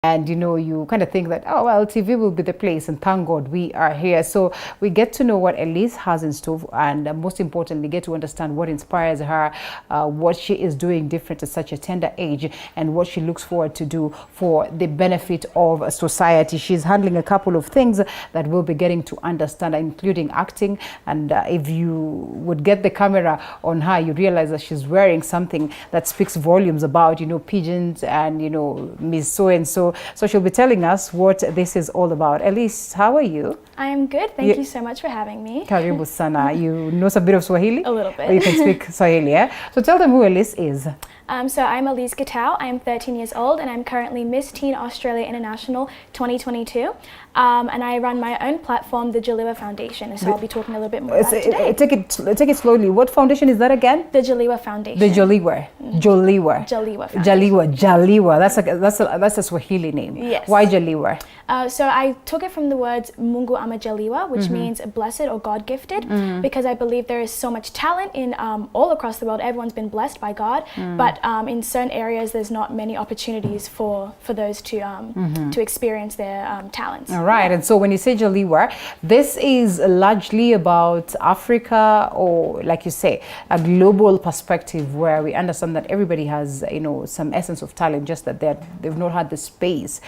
And you kind of think that, oh well, TV will be the place, and thank God we are here. So we get to know what Elise has in store, and most importantly get to understand what inspires her, what she is doing different at such a tender age, and what she looks forward to do for the benefit of society. She's handling a couple of things that we'll be getting to understand, including acting. And if you would get the camera on her, you realize that she's wearing something that speaks volumes about pigeons and Miss so and so. So she'll be telling us what this is all about. Elise, how are you? I am good. Thank you so much for having me. Karibu sana. You know a bit of Swahili? A little bit. Or you can speak Swahili, yeah? So tell them who Elise is. So I'm Elise Gitau. I'm 13 years old and I'm currently Miss Teen Australia International 2022. And I run my own platform, the Jaliwa Foundation. So I'll be talking a little bit more about it today. Take it slowly. What foundation is that again? The Jaliwa Foundation. The Jaliwa. Jaliwa. Jaliwa Foundation. Jaliwa. That's a Swahili name. Yes. Why Jaliwa? So I took it from the words Mungu ama Jaliwa, which means blessed or God gifted, because I believe there is so much talent in all across the world. Everyone's been blessed by God, but in certain areas there's not many opportunities for those to experience their talents. All right, and so when you say Jaliwa, this is largely about Africa, or like you say, a global perspective where we understand that everybody has some essence of talent, just that they've not had the space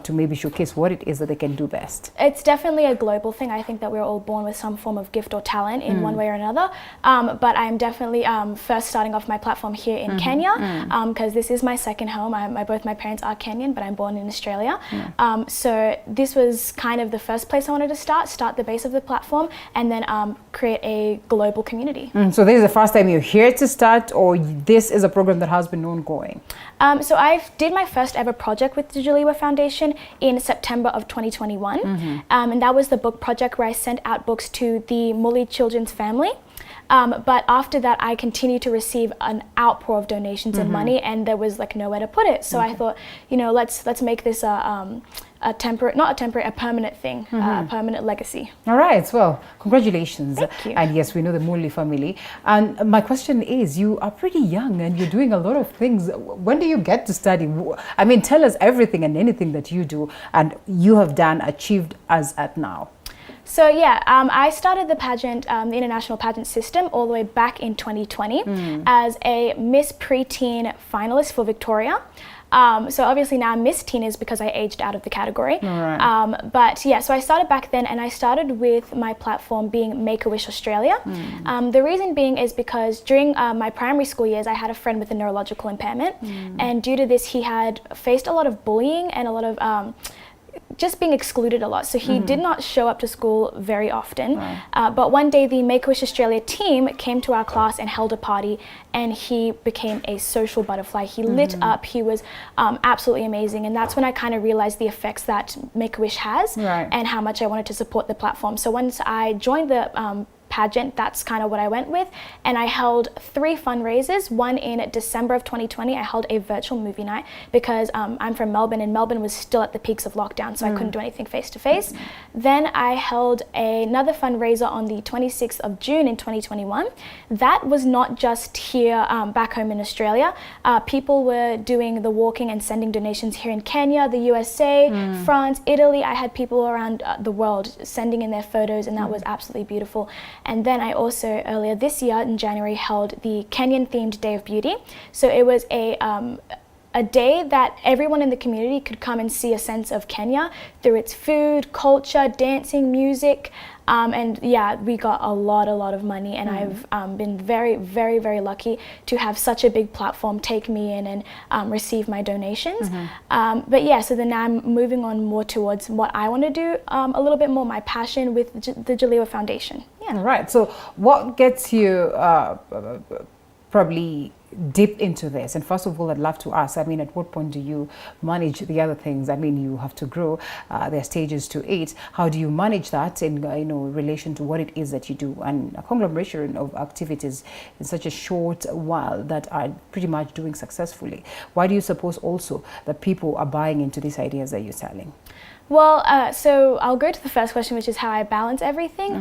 to maybe showcase what it is that they can do best. It's definitely a global thing. I think that we're all born with some form of gift or talent in one way or another. But I'm definitely first starting off my platform here in Kenya, because this is my second home. Both my parents are Kenyan, but I'm born in Australia. So this was kind of the first place I wanted to start the base of the platform, and then create a global community. So this is the first time you're here to start, or this is a program that has been ongoing? So I did my first ever project with the Jaliwa Foundation in September of 2021. And that was the book project where I sent out books to the Muli children's family. But after that, I continued to receive an outpour of donations and money, and there was like nowhere to put it. So I thought, let's make this a permanent thing, a permanent legacy. All right, well, congratulations. Thank you. And yes, we know the Muli family. And my question is, you are pretty young and you're doing a lot of things. When do you get to study? I mean, tell us everything and anything that you do and you have done, achieved as at now. So yeah, I started the pageant, the international pageant system, all the way back in 2020 as a Miss Preteen finalist for Victoria. So obviously now Miss Teen is because I aged out of the category. Right. But yeah, so I started back then, and I started with my platform being Make-A-Wish Australia. The reason being is because during my primary school years, I had a friend with a neurological impairment, and due to this, he had faced a lot of bullying and a lot of just being excluded a lot. So he did not show up to school very often. Right. But one day the Make-A-Wish Australia team came to our class and held a party, and he became a social butterfly. He lit up, he was absolutely amazing. And that's when I kind of realized the effects that Make-A-Wish has, right, and how much I wanted to support the platform. So once I joined the pageant, that's kind of what I went with, and I held 3 fundraisers. One in December of 2020, I held a virtual movie night because I'm from Melbourne, and Melbourne was still at the peaks of lockdown, so I couldn't do anything face to face. Then I held another fundraiser on the 26th of June in 2021. That was not just here back home in Australia. People were doing the walking and sending donations here in Kenya, the USA, France, Italy. I had people around the world sending in their photos, and that was absolutely beautiful. And then I also, earlier this year in January, held the Kenyan-themed Day of Beauty. So it was a day that everyone in the community could come and see a sense of Kenya through its food, culture, dancing, music. And yeah, we got a lot of money, and I've been very, very, very lucky to have such a big platform take me in and receive my donations. But yeah, so then I'm moving on more towards what I want to do, a little bit more my passion with the Jaliwa Foundation. Yeah. Right. So what gets you probably deep into this? And first of all, I'd love to ask, I mean, at what point do you manage the other things? I mean, you have to grow, there are stages to it. How do you manage that in relation to what it is that you do, and a conglomeration of activities in such a short while that are pretty much doing successfully? Why do you suppose also that people are buying into these ideas that you're selling? Well, so I'll go to the first question, which is how I balance everything.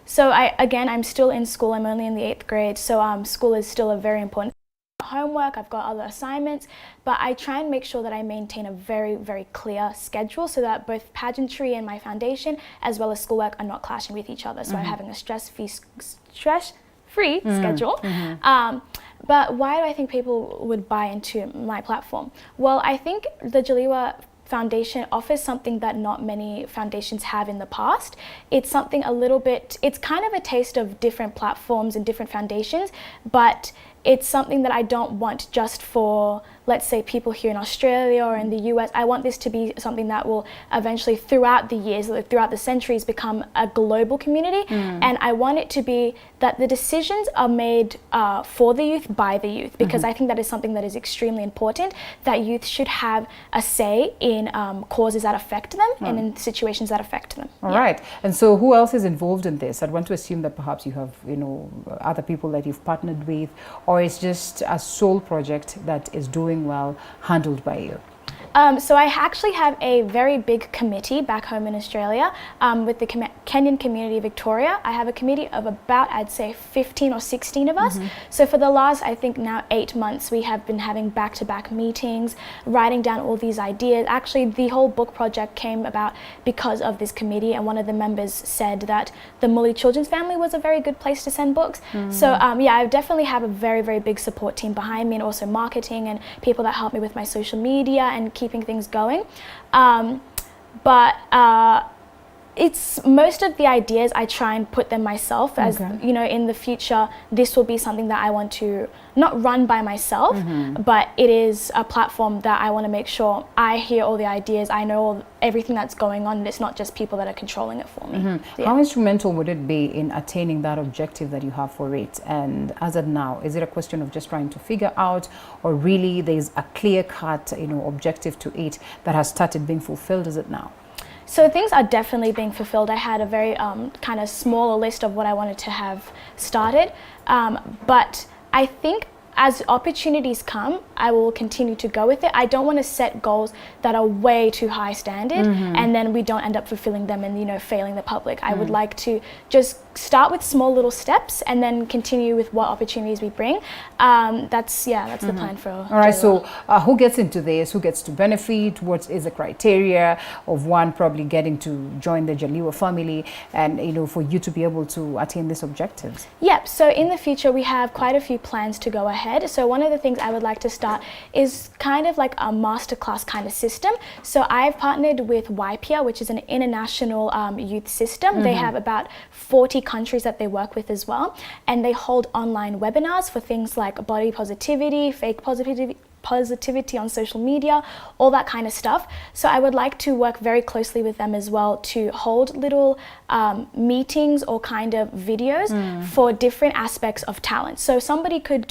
So I'm still in school. I'm only in the 8th grade, so school is still a very important homework, I've got other assignments, but I try and make sure that I maintain a very, very clear schedule so that both pageantry and my foundation, as well as schoolwork, are not clashing with each other. So I'm having a stress-free schedule. But why do I think people would buy into my platform? Well, I think the Jaliwa Foundation offers something that not many foundations have in the past. It's something a little bit, it's kind of a taste of different platforms and different foundations, but it's something that I don't want just for, let's say, people here in Australia or in the US. I want this to be something that will eventually, throughout the years, throughout the centuries, become a global community. And I want it to be that the decisions are made for the youth, by the youth, because I think that is something that is extremely important, that youth should have a say in causes that affect them and in situations that affect them. All right. And so who else is involved in this? I'd want to assume that perhaps you have, other people that you've partnered with, or it's just a sole project that is doing well, handled by you? So I actually have a very big committee back home in Australia with the Kenyan community Victoria. I have a committee of about, I'd say, 15 or 16 of us. So for the last, I think now 8 months, we have been having back-to-back meetings, writing down all these ideas. Actually, the whole book project came about because of this committee, and one of the members said that the Mully Children's Family was a very good place to send books. So yeah, I definitely have a very, very big support team behind me, and also marketing and people that help me with my social media and keeping things going. It's most of the ideas I try and put them myself, as in the future this will be something that I want to not run by myself, but it is a platform that I want to make sure I hear all the ideas, I know everything that's going on, and it's not just people that are controlling it for me. So, yeah. How instrumental would it be in attaining that objective that you have for it? And as of now, is it a question of just trying to figure out, or really there's a clear-cut objective to it that has started being fulfilled as it now? So things are definitely being fulfilled. I had a very kind of smaller list of what I wanted to have started, but I think as opportunities come, I will continue to go with it. I don't want to set goals that are way too high standard and then we don't end up fulfilling them and failing the public. I would like to just start with small little steps and then continue with what opportunities we bring. That's the plan for all right. So who gets into this? Who gets to benefit? What is the criteria of one probably getting to join the Jaliwa family, and for you to be able to attain these objectives? Yep. So in the future we have quite a few plans to go ahead. So one of the things I would like to start is kind of like a masterclass kind of system. So I've partnered with YPIA, which is an international youth system. They have about 40 countries that they work with as well, and they hold online webinars for things like body positivity, fake positivity on social media, all that kind of stuff. So I would like to work very closely with them as well to hold little meetings or kind of videos for different aspects of talent. So somebody could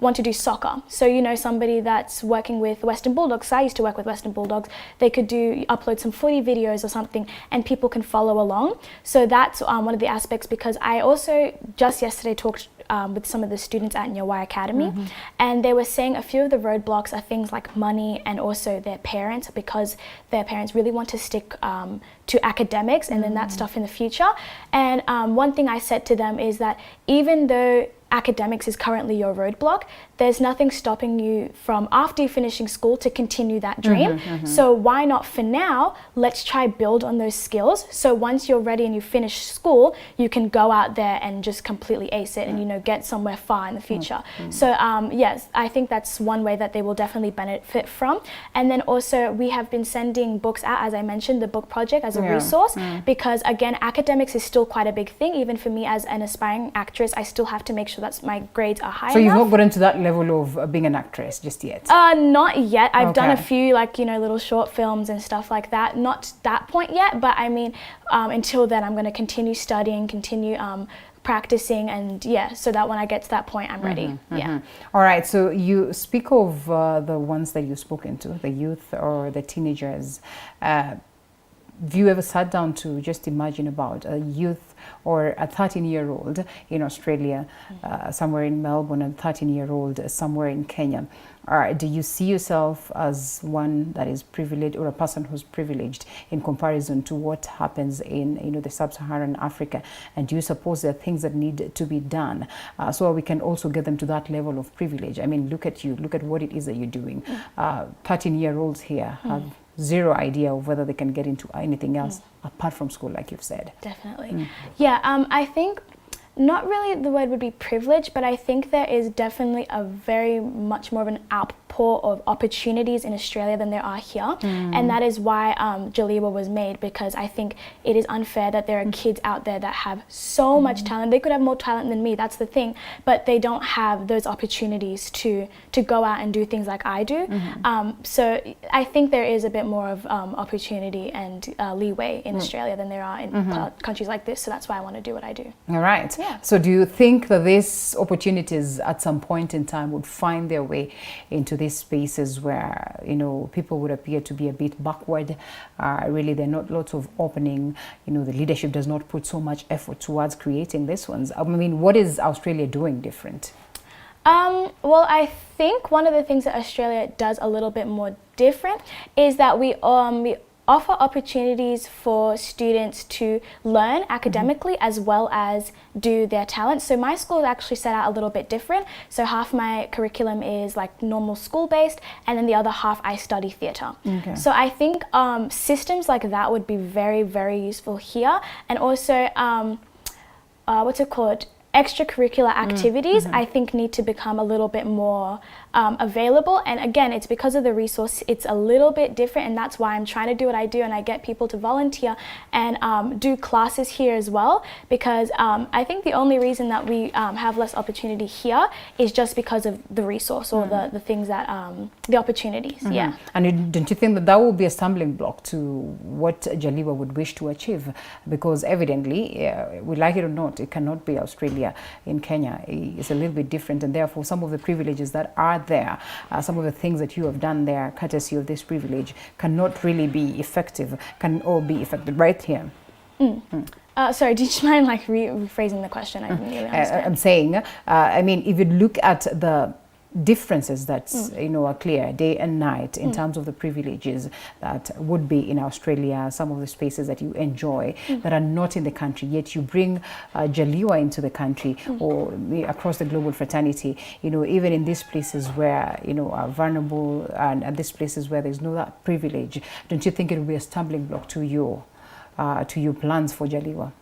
want to do soccer. So somebody that's working with Western Bulldogs, I used to work with Western Bulldogs, they could upload some footy videos or something and people can follow along. So that's one of the aspects, because I also just yesterday talked with some of the students at Nyawai Academy, and they were saying a few of the roadblocks are things like money and also their parents, because their parents really want to stick to academics and then that stuff in the future. And one thing I said to them is that even though academics is currently your roadblock, there's nothing stopping you from, after you finishing school, to continue that dream. So why not, for now, let's try build on those skills, so once you're ready and you finish school, you can go out there and just completely ace it and get somewhere far in the future. So yes, I think that's one way that they will definitely benefit from. And then also we have been sending books out, as I mentioned, the book project as a resource, because again, academics is still quite a big thing. Even for me as an aspiring actress, I still have to make sure that my grades are high enough. So you've not gotten to that level of being an actress just yet? Not yet. I've done a few little short films and stuff like that. Not to that point yet, but I mean, until then I'm going to continue studying, continue practicing, and so that when I get to that point, I'm ready. All right. So you speak of the ones that you've spoken to, the youth or the teenagers. have you ever sat down to just imagine about a youth or a 13-year-old in Australia, somewhere in Melbourne, and a 13-year-old somewhere in Kenya? Do you see yourself as one that is privileged, or a person who's privileged in comparison to what happens in the sub-Saharan Africa? And do you suppose there are things that need to be done so we can also get them to that level of privilege? I mean, look at you, look at what it is that you're doing. 13-year-olds here have zero idea of whether they can get into anything else apart from school, like you've said. Definitely. Yeah, I think not really the word would be privilege, but I think there is definitely a very much more of an outpour of opportunities in Australia than there are here. And that is why Jaliwa was made, because I think it is unfair that there are kids out there that have so much talent. They could have more talent than me, that's the thing, but they don't have those opportunities to go out and do things like I do. So I think there is a bit more of opportunity and leeway in Australia than there are in countries like this. So that's why I want to do what I do. All right. Yeah. So do you think that these opportunities at some point in time would find their way into these spaces where, people would appear to be a bit backward? Really, there are not lots of opening. The leadership does not put so much effort towards creating these ones. I mean, what is Australia doing different? Well, I think one of the things that Australia does a little bit more different is that we offer opportunities for students to learn academically as well as do their talents. So my school is actually set out a little bit different. So half my curriculum is like normal school based, and then the other half I study theatre. Okay. So I think systems like that would be very, very useful here. And also, what's it called? Extracurricular activities, I think, need to become a little bit more available. And again, it's because of the resource, it's a little bit different, and that's why I'm trying to do what I do, and I get people to volunteer and do classes here as well, because I think the only reason that we have less opportunity here is just because of the resource or the things that, the opportunities, yeah. And don't you think that that will be a stumbling block to what Jaliwa would wish to achieve? Because evidently, we like it or not, it cannot be Australia in Kenya. It's a little bit different, and therefore some of the privileges that are there, some of the things that you have done there courtesy of this privilege, cannot really be effective, can all be effective right here. Sorry, do you mind rephrasing the question? I didn't really understand. I'm saying, I mean, if you look at the differences that are clear day and night in terms of the privileges that would be in Australia, some of the spaces that you enjoy that are not in the country, yet you bring Jaliwa into the country or across the global fraternity, even in these places where are vulnerable, and at these places where there's no that privilege, don't you think it will be a stumbling block to your plans for Jaliwa?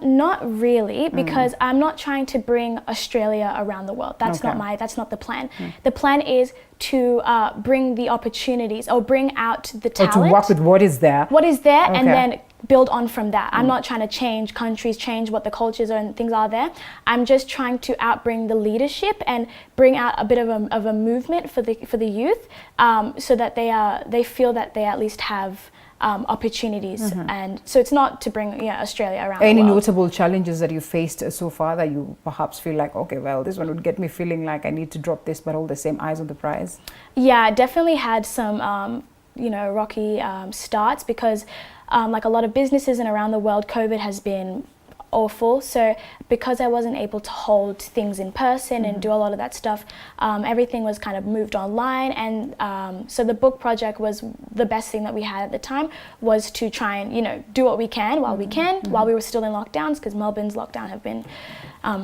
Not really, because I'm not trying to bring Australia around the world. That's that's not the plan. The plan is to bring the opportunities, or bring out the talent. Or to work with what is there. And then build on from that. I'm not trying to change countries, change what the cultures are and things are there. I'm just trying to outbring the leadership and bring out a bit of a movement for the youth, so that they feel that they at least have opportunities. And so it's not to bring Australia around the world. Any notable challenges that you faced so far that you perhaps feel like, okay, well, this one would get me feeling like I need to drop this, but all the same, eyes on the prize? Yeah, I definitely had some rocky starts, because like a lot of businesses and around the world, COVID has been awful. So because I wasn't able to hold things in person and do a lot of that stuff, everything was kind of moved online. And so the book project was the best thing that we had at the time, was to try and do what we can while we can, while we were still in lockdowns, because Melbourne's lockdown have been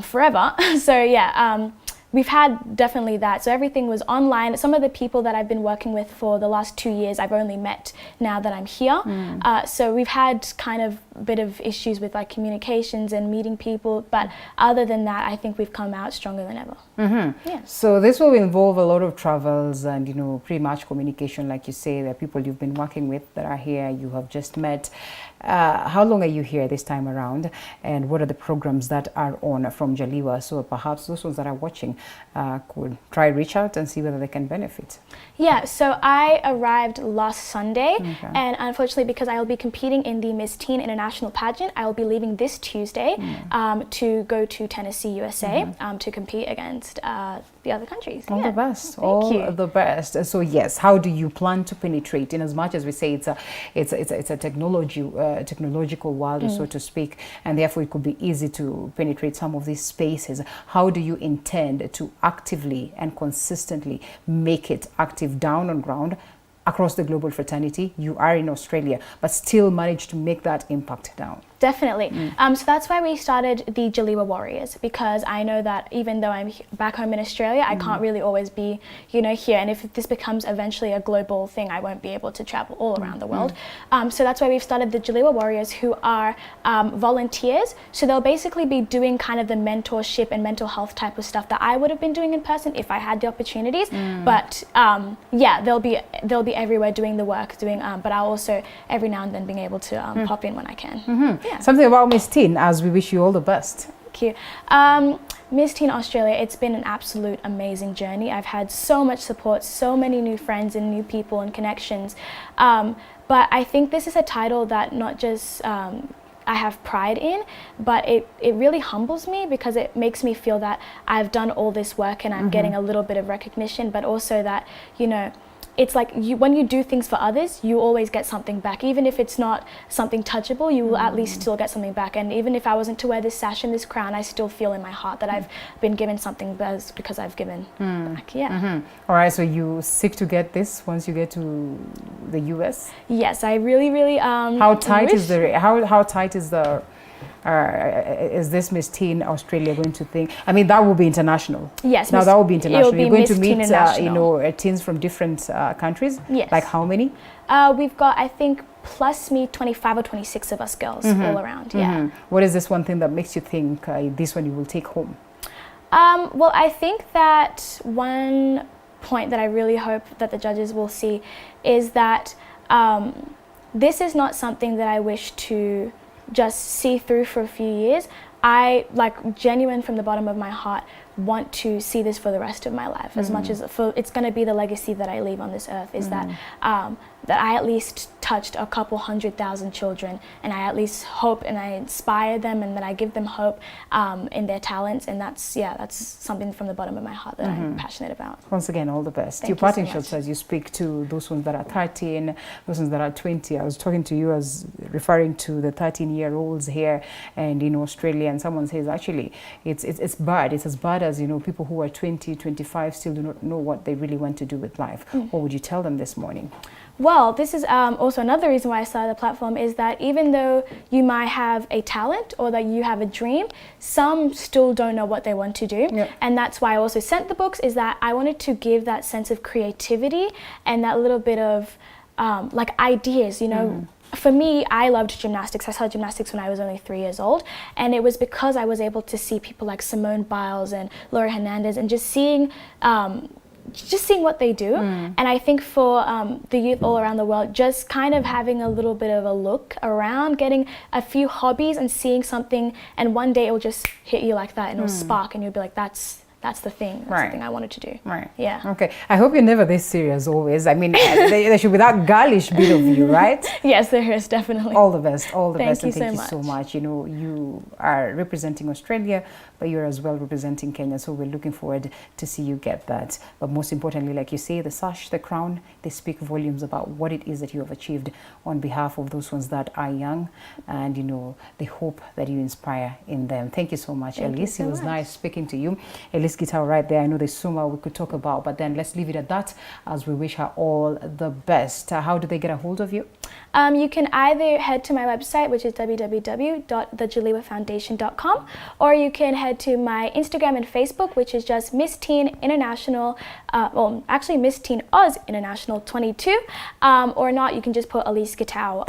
forever. So yeah, we've had definitely that. So everything was online. Some of the people that I've been working with for the last 2 years, I've only met now that I'm here. So we've had kind of a bit of issues with like communications and meeting people. But other than that, I think we've come out stronger than ever. Yeah. So this will involve a lot of travels and, pretty much communication, like you say. There are people you've been working with that are here, you have just met. How long are you here this time around, and what are the programs that are on from Jaliwa? So perhaps those ones that are watching could try reach out and see whether they can benefit? Yeah, so I arrived last Sunday, and unfortunately, because I will be competing in the Miss Teen International pageant, I will be leaving this Tuesday to go to Tennessee, USA, to compete against the other countries. All the best. Thank All you. the best. So yes, how do you plan to penetrate? In as much as we say it's a technological world, so to speak, and therefore it could be easy to penetrate some of these spaces. How do you intend to actively and consistently make it active down on ground across the global fraternity? You are in Australia, but still manage to make that impact down. Definitely. So that's why we started the Jaliwa Warriors, because I know that even though I'm back home in Australia, I can't really always be, here. And if this becomes eventually a global thing, I won't be able to travel all around the world. So that's why we've started the Jaliwa Warriors, who are volunteers. So they'll basically be doing kind of the mentorship and mental health type of stuff that I would have been doing in person if I had the opportunities. But yeah, they'll be everywhere doing the work, but I'll also every now and then being able to pop in when I can. Yeah. Something about Miss Teen, as we wish you all the best. Thank you. Miss Teen Australia, it's been an absolute amazing journey. I've had so much support, so many new friends and new people and connections. But I think this is a title that not just I have pride in, but it really humbles me, because it makes me feel that I've done all this work and I'm getting a little bit of recognition, but also that, it's like when you do things for others, you always get something back. Even if it's not something touchable, you will at least still get something back. And even if I wasn't to wear this sash and this crown, I still feel in my heart that I've been given something because I've given back. Yeah. All right, so you seek to get this once you get to the US? Yes, I really, really how tight is this Miss Teen Australia going to think? I mean, that will be international. Yes. Now that will be international. You're going to meet, teens from different countries. Yes. Like how many? We've got, I think, plus me, 25 or 26 of us girls all around. Yeah. What is this one thing that makes you think this one you will take home? Well, I think that one point that I really hope that the judges will see is that this is not something that I wish to just see through for a few years. I, genuine from the bottom of my heart, want to see this for the rest of my life. As much as it's going to be the legacy that I leave on this earth, is that I at least touched a couple 100,000 children, and I at least hope and I inspire them, and that I give them hope in their talents, and that's something from the bottom of my heart that I'm passionate about. Once again, all the best. Thank Your you parting so shots much. as you speak to those ones that are 13, those ones that are 20. I was talking to you as referring to the 13-year-olds here and in Australia, and someone says actually it's bad. It's as bad as people who are 20, 25 still do not know what they really want to do with life. What would you tell them this morning? Well, this is also another reason why I started the platform, is that even though you might have a talent or that you have a dream, some still don't know what they want to do. Yep. And that's why I also sent the books, is that I wanted to give that sense of creativity and that little bit of ideas, For me, I loved gymnastics. I started gymnastics when I was only 3 years old, and it was because I was able to see people like Simone Biles and Laura Hernandez, and just seeing what they do. And I think for the youth all around the world, just kind of having a little bit of a look around, getting a few hobbies and seeing something, and one day it will just hit you like that, and it'll spark, and you'll be like, that's the thing. That's the thing I wanted to do. Right. Yeah. Okay. I hope you're never this serious always. I mean, there should be that girlish bit of you, right? Yes, there is, definitely. All the best. All the best. Thank And you thank so you so much. You are representing Australia, but you're as well representing Kenya. So we're looking forward to see you get that. But most importantly, like you say, the sash, the crown, they speak volumes about what it is that you have achieved on behalf of those ones that are young, and the hope that you inspire in them. Thank you so much, Elise. It was nice speaking to you. Elise Gitau right there. I know there's so much we could talk about, but then let's leave it at that as we wish her all the best. How do they get a hold of you? You can either head to my website, which is www.thejaliwafoundation.com, or you can head to my Instagram and Facebook, which is just Miss Teen International, Miss Teen Oz International 22, or not, you can just put Elise Gitau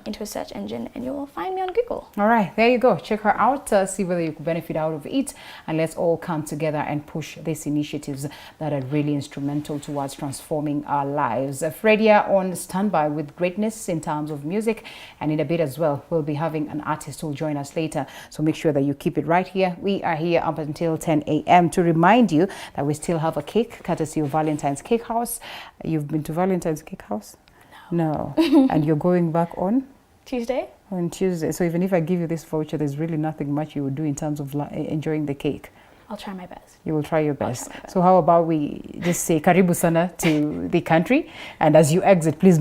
into a search engine and you will find me on Google. All right, there you go. Check her out, see whether you could benefit out of it, and let's all come together and and push these initiatives that are really instrumental towards transforming our lives. Fredia on standby with greatness in terms of music, and in a bit as well, we'll be having an artist who will join us later. So make sure that you keep it right here. We are here up until 10 a.m. to remind you that we still have a cake courtesy of Valentine's Cake House. You've been to Valentine's Cake House? No. And you're going back on? Tuesday? On Tuesday. So even if I give you this voucher, there's really nothing much you would do in terms of enjoying the cake. I'll try my best. You will try your best. So how about we just say karibu sana to the country, and as you exit, please